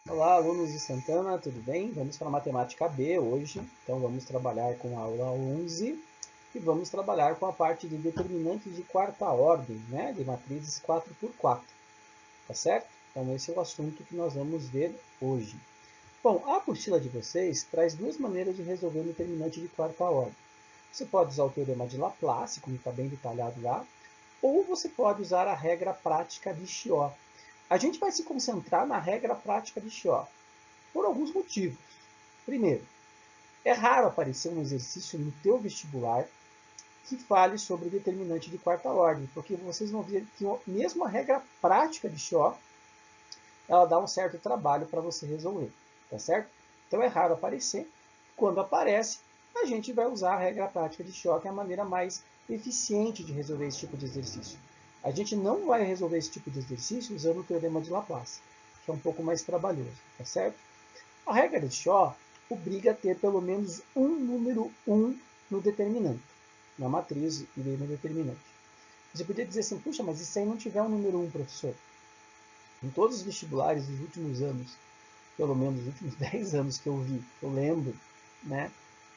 Olá, alunos de Santana, tudo bem? Vamos para a matemática B hoje. Então, vamos trabalhar com a aula 11 e vamos trabalhar com a parte de determinantes de quarta ordem, né? De matrizes 4x4, tá certo? Então, esse é o assunto que nós vamos ver hoje. Bom, a apostila de vocês traz duas maneiras de resolver um determinante de quarta ordem. Você pode usar o teorema de Laplace, como está bem detalhado lá, ou você pode usar a regra prática de Chió. A gente vai se concentrar na regra prática de Chió por alguns motivos. Primeiro, é raro aparecer um exercício no teu vestibular que fale sobre determinante de quarta ordem, porque vocês vão ver que mesmo a regra prática de Shaw, ela dá um certo trabalho para você resolver, tá certo? Então é raro aparecer. Quando aparece, a gente vai usar a regra prática de Shaw, que é a maneira mais eficiente de resolver esse tipo de exercício. A gente não vai resolver esse tipo de exercício usando o teorema de Laplace, que é um pouco mais trabalhoso, tá certo? A regra de Shaw obriga a ter pelo menos um número 1 no determinante, na matriz e no determinante. Você podia dizer assim, puxa, mas e se aí não tiver um número 1, professor? Em todos os vestibulares dos últimos anos, pelo menos os últimos 10 anos que eu vi, eu lembro, né,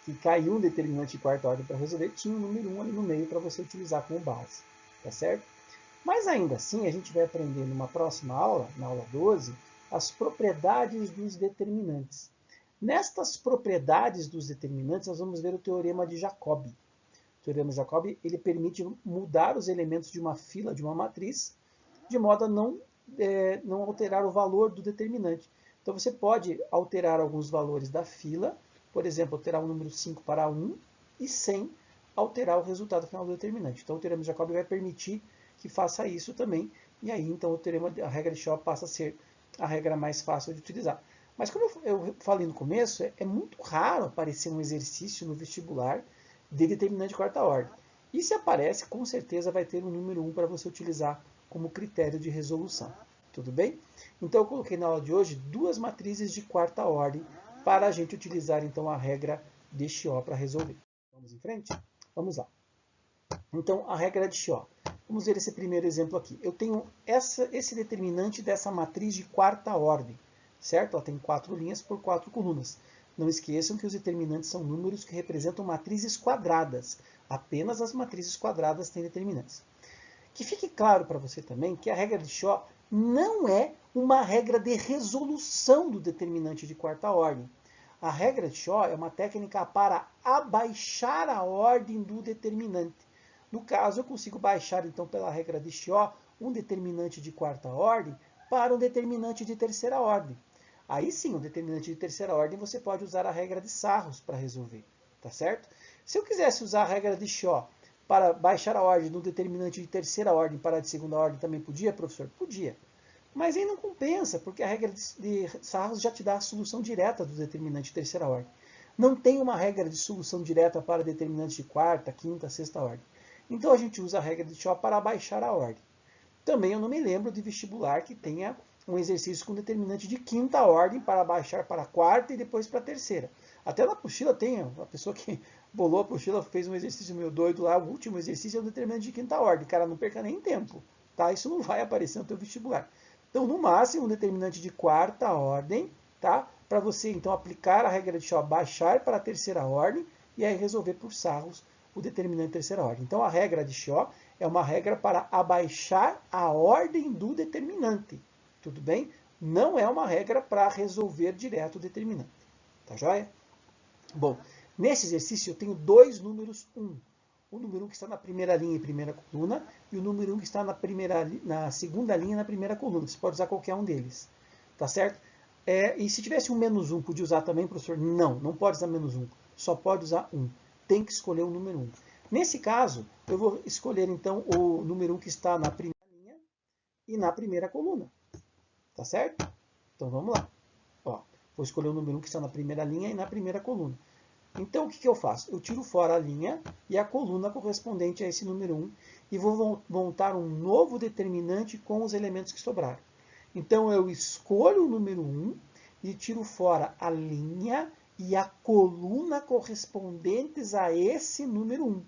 que caiu um determinante de quarta ordem para resolver, tinha um número 1 ali no meio para você utilizar como base, tá certo? Mas ainda assim, a gente vai aprender numa próxima aula, na aula 12, as propriedades dos determinantes. Nestas propriedades dos determinantes, nós vamos ver o teorema de Jacob. O teorema de Jacob ele permite mudar os elementos de uma fila, de uma matriz, de modo a não alterar o valor do determinante. Então você pode alterar alguns valores da fila, por exemplo, alterar o número 5 para 1 e sem alterar o resultado final do determinante. Então o teorema de Jacob vai permitir que faça isso também, e aí então a regra de Shaw passa a ser a regra mais fácil de utilizar. Mas como eu falei no começo, é muito raro aparecer um exercício no vestibular de determinante de quarta ordem. E se aparece, com certeza vai ter um número 1 para você utilizar como critério de resolução. Tudo bem? Então eu coloquei na aula de hoje duas matrizes de quarta ordem para a gente utilizar então a regra de Chió para resolver. Vamos em frente? Vamos lá. Então a regra de Chió. Vamos ver esse primeiro exemplo aqui. Eu tenho esse determinante dessa matriz de quarta ordem, certo? Ela tem 4 linhas por 4 colunas. Não esqueçam que os determinantes são números que representam matrizes quadradas. Apenas as matrizes quadradas têm determinantes. Que fique claro para você também que a regra de Shaw não é uma regra de resolução do determinante de quarta ordem. A regra de Shaw é uma técnica para abaixar a ordem do determinante. No caso, eu consigo baixar, então, pela regra de Shaw, um determinante de quarta ordem para um determinante de terceira ordem. Aí sim, o determinante de terceira ordem, você pode usar a regra de Sarros para resolver, tá certo? Se eu quisesse usar a regra de Shaw para baixar a ordem do determinante de terceira ordem para a de segunda ordem, também podia, professor? Podia. Mas aí não compensa, porque a regra de Sarros já te dá a solução direta do determinante de terceira ordem. Não tem uma regra de solução direta para determinantes de quarta, quinta, sexta ordem. Então a gente usa a regra de Shaw para abaixar a ordem. Também eu não me lembro de vestibular que tenha um exercício com determinante de quinta ordem para baixar para a quarta e depois para a terceira. Até na apostila tem, a pessoa que bolou a apostila fez um exercício meio doido lá, o último exercício é um determinante de quinta ordem. Cara, não perca nem tempo, tá? Isso não vai aparecer no teu vestibular. Então, no máximo, um determinante de quarta ordem, tá? Para você, então, aplicar a regra de Shaw, baixar para a terceira ordem e aí resolver por Sarros o determinante de terceira ordem. Então, a regra de Shaw é uma regra para abaixar a ordem do determinante. Tudo bem? Não é uma regra para resolver direto o determinante. Tá joia? Bom, nesse exercício eu tenho dois números 1. O número 1 que está na primeira linha e primeira coluna e o número 1 que está na segunda linha e na primeira coluna. Você pode usar qualquer um deles. Tá certo? E se tivesse um menos 1, podia usar também, professor? Não, não pode usar menos 1. Só pode usar 1. Tem que escolher o número 1. Nesse caso, eu vou escolher então o número 1 que está na primeira linha e na primeira coluna. Tá certo? Então vamos lá. Ó, vou escolher o número 1 que está na primeira linha e na primeira coluna. Então o que eu faço? Eu tiro fora a linha e a coluna correspondente a esse número 1 e vou montar um novo determinante com os elementos que sobraram. Então eu escolho o número 1 e tiro fora a linha e a coluna correspondentes a esse número 1.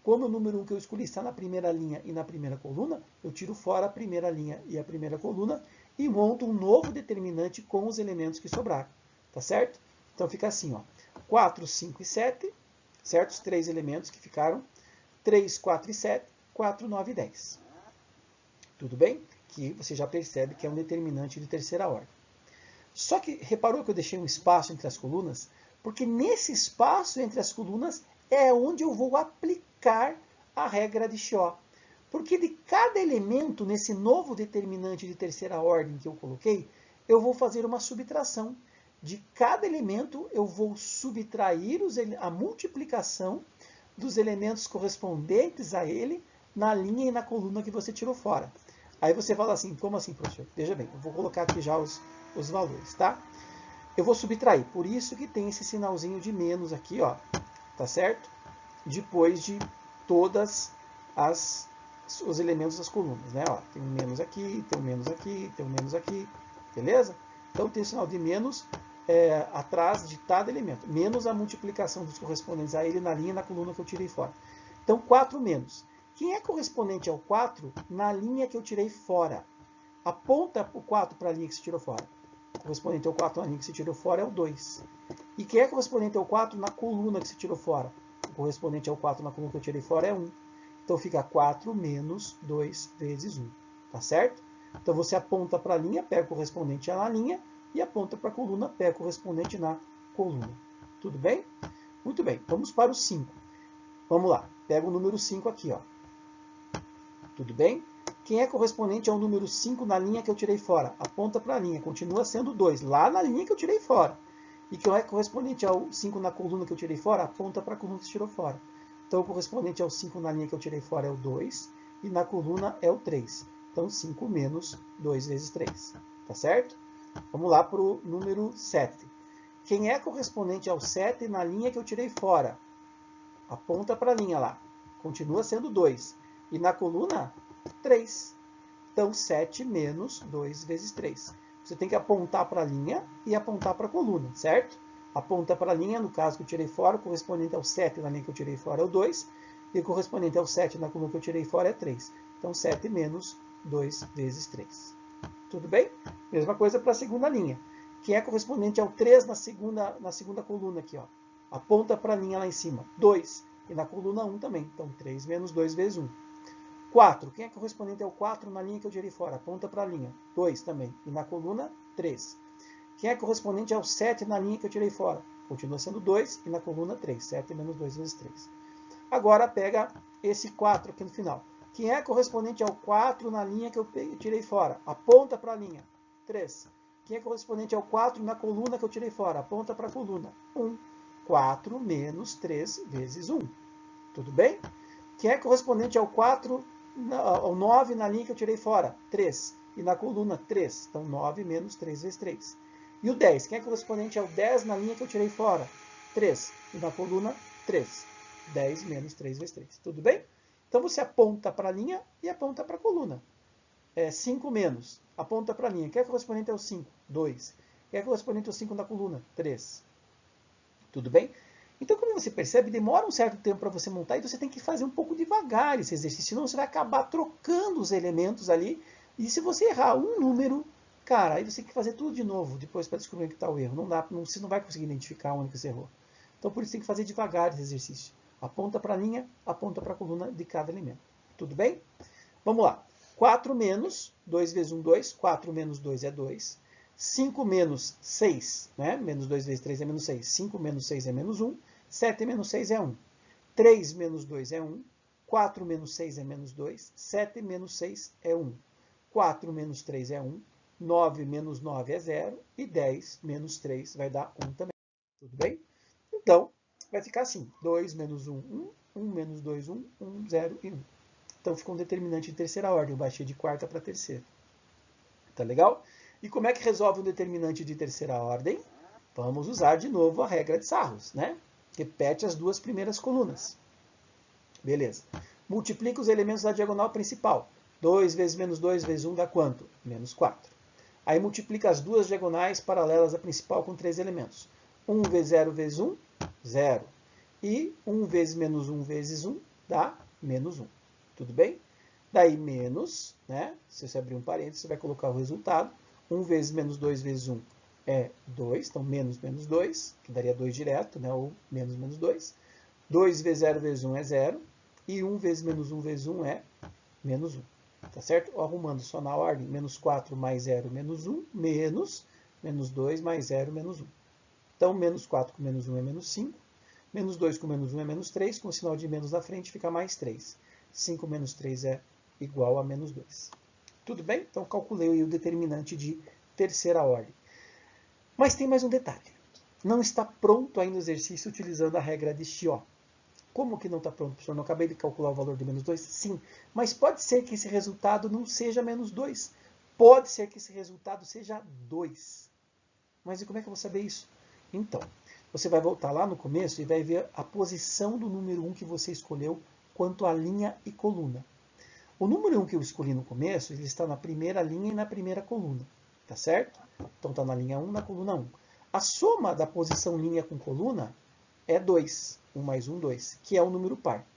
Como o número 1 que eu escolhi está na primeira linha e na primeira coluna, eu tiro fora a primeira linha e a primeira coluna e monto um novo determinante com os elementos que sobraram, tá certo? Então fica assim, ó, 4, 5 e 7, certo? Os 3 elementos que ficaram, 3, 4 e 7, 4, 9 e 10. Tudo bem? Que você já percebe que é um determinante de terceira ordem. Só que reparou que eu deixei um espaço entre as colunas? Porque nesse espaço entre as colunas é onde eu vou aplicar a regra de Shaw. Porque de cada elemento nesse novo determinante de terceira ordem que eu coloquei, eu vou fazer uma subtração. De cada elemento, eu vou subtrair a multiplicação dos elementos correspondentes a ele na linha e na coluna que você tirou fora. Aí você fala assim, como assim, professor? Veja bem, eu vou colocar aqui já os valores, tá? Eu vou subtrair, por isso que tem esse sinalzinho de menos aqui, ó, tá certo? Depois de todas os elementos das colunas, né? Ó, tem um menos aqui, tem um menos aqui, tem um menos aqui, beleza? Então tem o sinal de menos atrás de cada elemento, menos a multiplicação dos correspondentes a ele na linha e na coluna que eu tirei fora. Então 4 menos. Quem é correspondente ao 4 na linha que eu tirei fora? Aponta o 4 para a linha que se tirou fora. O correspondente ao 4 na linha que se tirou fora é o 2. E quem é correspondente ao 4 na coluna que se tirou fora? O correspondente ao 4 na coluna que eu tirei fora é 1. Então fica 4 menos 2 vezes 1. Tá certo? Então você aponta para a linha, pega o correspondente na linha, e aponta para a coluna, pega o correspondente na coluna. Tudo bem? Muito bem. Vamos para o 5. Vamos lá. Pega o número 5 aqui, ó. Tudo bem? Quem é correspondente ao número 5 na linha que eu tirei fora? Aponta para a linha, continua sendo 2, lá na linha que eu tirei fora. E quem é correspondente ao 5 na coluna que eu tirei fora? Aponta para a coluna que se tirou fora. Então, o correspondente ao 5 na linha que eu tirei fora é o 2, e na coluna é o 3. Então, 5 menos 2 vezes 3. Tá certo? Vamos lá para o número 7. Quem é correspondente ao 7 na linha que eu tirei fora? Aponta para a linha lá. Continua sendo 2. E na coluna, 3. Então, 7 menos 2 vezes 3. Você tem que apontar para a linha e apontar para a coluna, certo? Aponta para a linha, no caso que eu tirei fora, o correspondente ao 7 na linha que eu tirei fora é o 2. E o correspondente ao 7 na coluna que eu tirei fora é 3. Então, 7 menos 2 vezes 3. Tudo bem? Mesma coisa para a segunda linha. Quem é correspondente ao 3 na segunda coluna aqui, ó. Aponta para a linha lá em cima. 2. E na coluna 1 também. Então, 3 menos 2 vezes 1. 4. Quem é correspondente ao 4 na linha que eu tirei fora? Aponta para a linha. 2 também. E na coluna, 3. Quem é correspondente ao 7 na linha que eu tirei fora? Continua sendo 2 e na coluna 3. 7 menos 2 vezes 3. Agora pega esse 4 aqui no final. Quem é correspondente ao 4 na linha que eu tirei fora? Aponta para a linha. 3. Quem é correspondente ao 4 na coluna que eu tirei fora? Aponta para a coluna. 1. 4 menos 3 vezes 1. Tudo bem? Quem é correspondente ao 4, ao 9 na linha que eu tirei fora? 3. E na coluna, 3. Então, 9 menos 3 vezes 3. E o 10? Quem é correspondente ao 10 na linha que eu tirei fora? 3. E na coluna, 3. 10 menos 3 vezes 3. Tudo bem? Então, você aponta para a linha e aponta para a coluna. 5 menos. Aponta para a linha. Quem é correspondente ao 5? 2. Quem é correspondente ao 5 na coluna? 3. Tudo bem? Então, como você percebe, demora um certo tempo para você montar e você tem que fazer um pouco devagar esse exercício, senão você vai acabar trocando os elementos ali. E se você errar um número, cara, aí você tem que fazer tudo de novo depois para descobrir onde está o erro. Você não vai conseguir identificar onde você errou. Então, por isso tem que fazer devagar esse exercício. Aponta para a linha, aponta para a coluna de cada elemento. Tudo bem? Vamos lá. 4 menos 2 vezes 1, 2. 4 menos 2 é 2. 5 menos 6, né? Menos 2 vezes 3 é menos 6. 5 menos 6 é menos 1. 7 menos 6 é 1. 3 menos 2 é 1. 4 menos 6 é menos 2. 7 menos 6 é 1. 4 menos 3 é 1. 9 menos 9 é 0. E 10 menos 3 vai dar 1 também. Tudo bem? Então, vai ficar assim. 2 menos 1, 1. 1 menos 2, 1. 1, 0 e 1. Então, ficou um determinante de terceira ordem. Eu baixei de quarta para terceira. Tá legal? E como é que resolve um determinante de terceira ordem? Vamos usar de novo a regra de Sarros, né? Repete as duas primeiras colunas. Beleza. Multiplica os elementos da diagonal principal. 2 vezes menos 2 vezes 1 dá quanto? Menos 4. Aí multiplica as duas diagonais paralelas à principal com 3 elementos. 1 vezes 0 vezes 1, 0. E 1 vezes menos 1 vezes 1 dá menos 1. Tudo bem? Daí menos, né? Se você abrir um parênteses, você vai colocar o resultado. 1 vezes menos 2 vezes 1 é 2, então menos menos 2, que daria 2 direto, né? Ou menos menos 2. 2 vezes 0 vezes 1 é 0. E 1 vezes menos 1 vezes 1 é menos 1. Tá certo? Arrumando só na ordem, menos 4 mais 0, menos 1, menos 2 mais 0, menos 1. Então, menos 4 com menos 1 é menos 5. Menos 2 com menos 1 é menos 3. Com o sinal de menos na frente fica mais 3. 5 menos 3 é igual a menos 2. Tudo bem? Então, calculei o determinante de terceira ordem. Mas tem mais um detalhe. Não está pronto ainda o exercício utilizando a regra de Chió. Como que não está pronto, professor? Não acabei de calcular o valor de menos 2? Sim, mas pode ser que esse resultado não seja menos 2. Pode ser que esse resultado seja 2. Mas e como é que eu vou saber isso? Então, você vai voltar lá no começo e vai ver a posição do número 1 que você escolheu quanto à linha e coluna. O número 1 que eu escolhi no começo, ele está na primeira linha e na primeira coluna, tá certo? Então está na linha 1, na coluna 1. A soma da posição linha com coluna é 2. 1 mais 1, 2, que é um número par.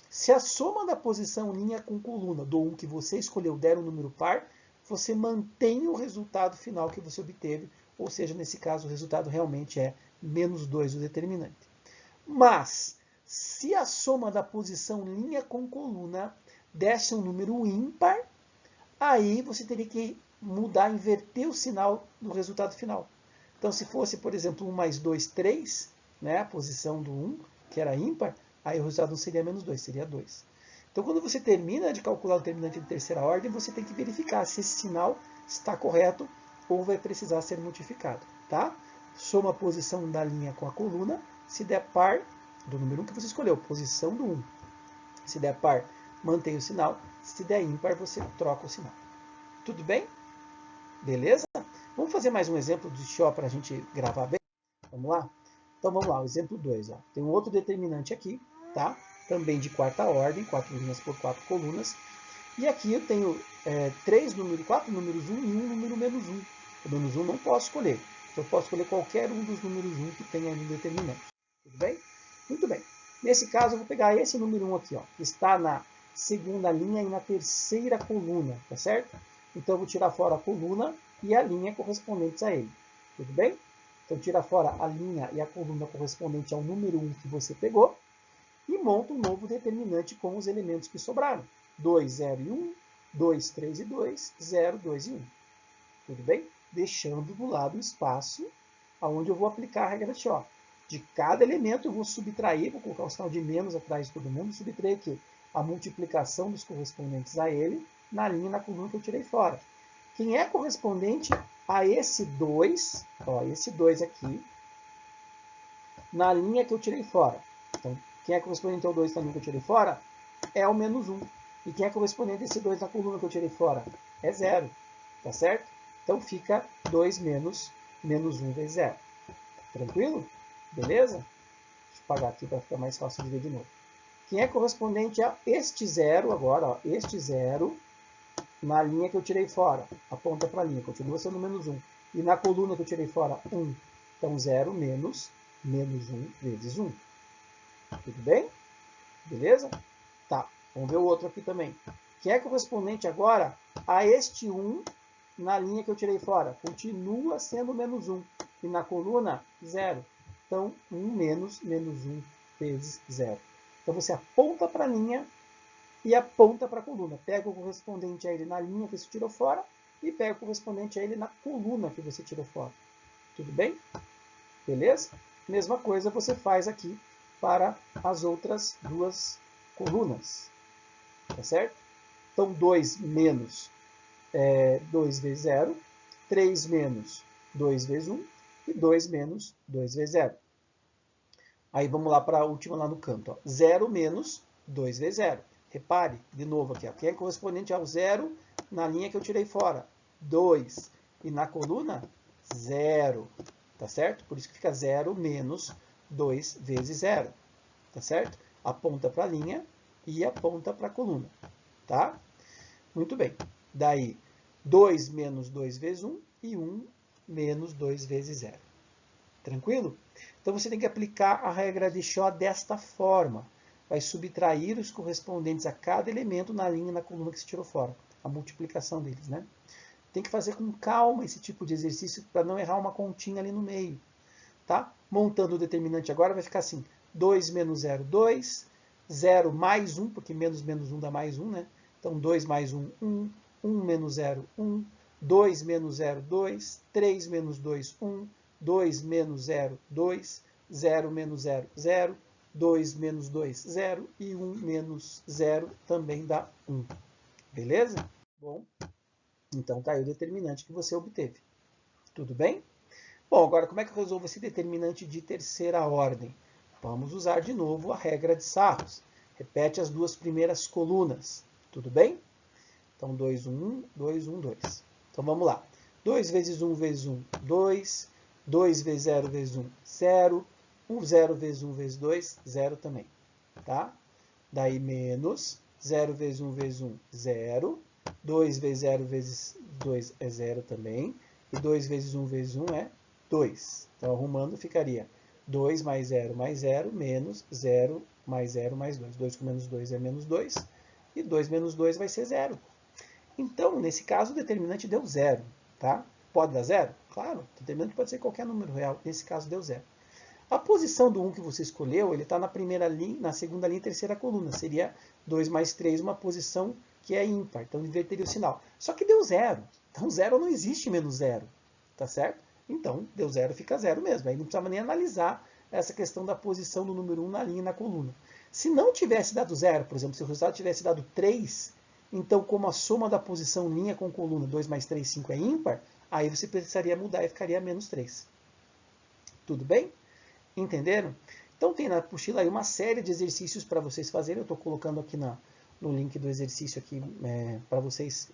Se a soma da posição linha com coluna do 1 que você escolheu der um número par, você mantém o resultado final que você obteve, ou seja, nesse caso o resultado realmente é menos 2 o determinante. Mas, se a soma da posição linha com coluna desse um número ímpar, aí você teria que mudar, inverter o sinal do resultado final. Então, se fosse, por exemplo, 1 mais 2, 3, né, a posição do 1, que era ímpar, aí o resultado não seria menos 2, seria 2. Então, quando você termina de calcular o determinante de terceira ordem, você tem que verificar se esse sinal está correto ou vai precisar ser modificado. Tá? Soma a posição da linha com a coluna, se der par, do número 1 que você escolheu, posição do 1. Se der par, mantém o sinal. Se der ímpar, você troca o sinal. Tudo bem? Beleza? Vamos fazer mais um exemplo de Chió para a gente gravar bem? Vamos lá? Então vamos lá, o exemplo 2. Ó. Tem um outro determinante aqui, tá? Também de quarta ordem, 4 linhas por 4 colunas. E aqui eu tenho 4 números 1 e um número menos 1. O menos 1 não posso escolher. Então eu posso escolher qualquer um dos números 1 que tenha no determinante. Tudo bem? Muito bem. Nesse caso eu vou pegar esse número 1 aqui, ó, que está na segunda linha e na terceira coluna, tá certo? Então eu vou tirar fora a coluna e a linha correspondentes a ele. Tudo bem? Então tira fora a linha e a coluna correspondente ao número 1 que você pegou e monta um novo determinante com os elementos que sobraram. 2, 0 e 1, 2, 3 e 2, 0, 2 e 1. Tudo bem? Deixando do lado o espaço onde eu vou aplicar a regra de Chió. De cada elemento eu vou subtrair, vou colocar o sinal de menos atrás de todo mundo, subtrair aqui a multiplicação dos correspondentes a ele na linha e na coluna que eu tirei fora. Quem é correspondente a esse 2, ó, esse 2 aqui, na linha que eu tirei fora. Então, quem é correspondente ao 2 na linha que eu tirei fora é o menos 1. E quem é correspondente a esse 2 na coluna que eu tirei fora é 0. Tá certo? Então fica 2 menos 1 vezes 0. Tranquilo? Beleza? Deixa eu apagar aqui para ficar mais fácil de ver de novo. Quem é correspondente a este 0 agora, ó, este 0 na linha que eu tirei fora, aponta para a linha, continua sendo menos 1. E na coluna que eu tirei fora, 1. Então 0 menos 1 vezes 1. Tudo bem? Beleza? Tá, vamos ver o outro aqui também. Quem é correspondente agora a este 1 na linha que eu tirei fora? Continua sendo menos 1. E na coluna, 0. Então, 1 menos 1 vezes 0. Então, você aponta para a linha e aponta para a coluna. Pega o correspondente a ele na linha que você tirou fora e pega o correspondente a ele na coluna que você tirou fora. Tudo bem? Beleza? Mesma coisa você faz aqui para as outras duas colunas. Tá certo? Então, 2 menos 2 vezes 0, 3 menos 2 vezes 1 e 2 menos 2 vezes 0. Aí vamos lá para a última lá no canto. Ó. 0 menos 2 vezes 0. Repare, de novo aqui, ó, que é correspondente ao 0 na linha que eu tirei fora. 2. E na coluna, 0. Tá certo? Por isso que fica 0 menos 2 vezes 0. Tá certo? Aponta para a linha e aponta para a coluna. Tá? Muito bem. Daí, 2 menos 2 vezes 1 e 1 menos 2 vezes 0. Tranquilo? Então, você tem que aplicar a regra de Chió desta forma. Vai subtrair os correspondentes a cada elemento na linha e na coluna que se tirou fora. A multiplicação deles, né? tem que fazer com calma esse tipo de exercício para não errar uma continha ali no meio. Tá? Montando o determinante agora vai ficar assim, 2 menos 0, 2, 0 mais 1, porque menos menos 1 dá mais 1, né? Então 2 mais 1, 1, 1 menos 0, 1, 2 menos 0, 2, 3 menos 2, 1, 2 menos 0, 2, 0 menos 0, 0, 2 menos 2, 0 e 1 menos 0 também dá 1. Beleza? Bom, então tá aí o determinante que você obteve. Tudo bem? Bom, agora como é que eu resolvo esse determinante de terceira ordem? Vamos usar de novo a regra de Sarros. Repete as duas primeiras colunas. Tudo bem? Então 2, 1, 2, 1, 2. Então vamos lá. 2 vezes 1 vezes 1, 2. 2 vezes 0 vezes 1, 0. 0 vezes 1 vezes 2, 0 também. Tá? Daí menos 0 vezes 1 vezes 1, 0. 2 vezes 0 vezes 2 é 0 também. E 2 vezes 1 vezes 1 é 2. Então, arrumando, ficaria 2 mais 0 mais 0, menos 0 mais 0 mais 2. 2 com menos 2 é menos 2. E 2 menos 2 vai ser 0. Então, nesse caso, o determinante deu 0. Tá? Pode dar 0? Claro, o determinante pode ser qualquer número real. Nesse caso, deu 0. A posição do 1 que você escolheu, ele está na primeira linha, na segunda linha e terceira coluna. Seria 2 mais 3, uma posição que é ímpar. Então, inverteria o sinal. Só que deu 0. Então, 0 não existe menos 0. Tá certo? Então, deu 0, fica 0 mesmo. Aí não precisava nem analisar essa questão da posição do número 1 na linha e na coluna. Se não tivesse dado 0, por exemplo, se o resultado tivesse dado 3, então, como a soma da posição linha com coluna, 2 mais 3, 5 é ímpar, aí você precisaria mudar e ficaria menos 3. Tudo bem? Entenderam? Então tem na apostila aí uma série de exercícios para vocês fazerem. Eu estou colocando aqui no link do exercício aqui para vocês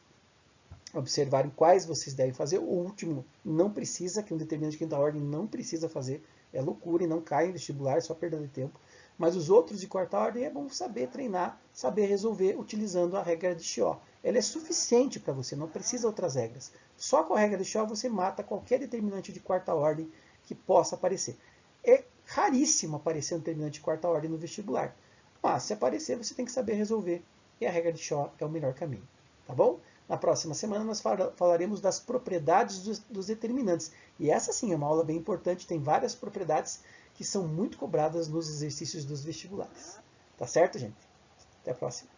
observarem quais vocês devem fazer. O último não precisa, que um determinante de quinta ordem não precisa fazer. É loucura e não cai em vestibular, é só perda de tempo. Mas os outros de quarta ordem é bom saber treinar, saber resolver utilizando a regra de Chió. Ela é suficiente para você, não precisa outras regras. Só com a regra de Chió você mata qualquer determinante de quarta ordem que possa aparecer. É raríssimo aparecer um determinante de quarta ordem no vestibular. Mas se aparecer, você tem que saber resolver. E a regra de Shaw é o melhor caminho. Tá bom? Na próxima semana nós falaremos das propriedades dos determinantes. E essa sim é uma aula bem importante, tem várias propriedades que são muito cobradas nos exercícios dos vestibulares. Tá certo, gente? Até a próxima.